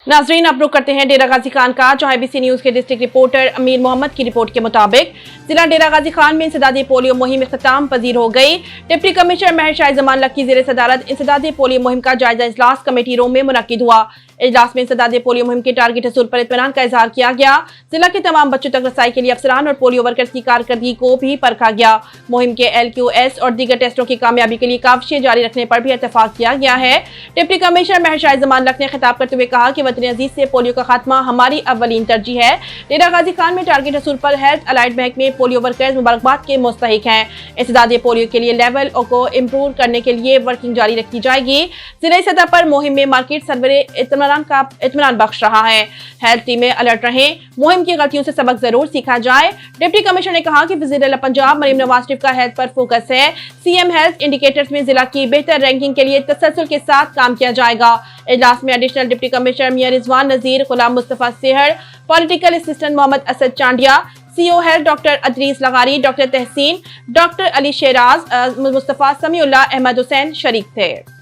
नाजरीन, अब रुख करते हैं डेरा गाजी खान का, जहां ABC न्यूज के डिस्ट्रिक्ट रिपोर्टर अमीर मोहम्मद की रिपोर्ट के मुताबिक जिला डेरा गाजी खान में इंसदादी पोलियो मुहिम इख्तिताम पजीर हो गई। डिप्टी कमिश्नर महर शाह जमान लक की ज़ेर सदारत इंसदादी पोलियो मुहिम का जायजा इजलास कमेटी रूम में मुनक्किद हुआ। इजलास में इंसदादी पोलियो मुहिम के टारगेट हसूल पर इत्मीनान का इजहार किया गया। जिला के तमाम बच्चों तक रसाई के लिए अफसरान और पोलियो वर्कर्स की कारकर्दगी को भी परखा गया। मुहिम के LQS और दीगर टेस्टों की कामयाबी के लिए काविशें जारी रखने पर भी इत्तेफाक किया गया है। डिप्टी कमिश्नर महर शाह जमान लक ने खिताब करते हुए कहा कि वतन अजीज से पोलियो का खात्मा हमारी अव्वलीन तरजीह है। डेरा गाजी खान में टारगेट हसूल पर हेल्थ अलाइड महकमे पोलियो वर्कर्स मुबारकबाद के मुस्तहिक हैं। इंसदादी पोलियो के लिए लेवल को इम्प्रूव करने के लिए वर्किंग जारी रखी जाएगी। जिला सतह पर मुहिम में मार्केट सर्वे इत्मीनान बख्श रहा है। हेल्थ टीमें अलर्ट रहें, मुहिम की गलतियों से सबक जरूर सीखा जाए। डिप्टी कमिश्नर ने कहा कि वज़ीर पंजाब मरीम नवाज शरीफ का हेल्थ पर फोकस है। CM हेल्थ इंडिकेटर्स में जिला की बेहतर रैंकिंग के लिए तसलसल के साथ काम किया जाएगा। इजलास में additional deputy commissioner Mian Rizwan Nazir, Ghulam Mustafa Sehar, political assistant Mohammad Asad Chandia, CO health doctor Adrees लगारी, डॉक्टर तहसीन, डॉक्टर अली शेराज, मुस्तफा समीउल्लाह, अहमद हुसैन शरीक थे।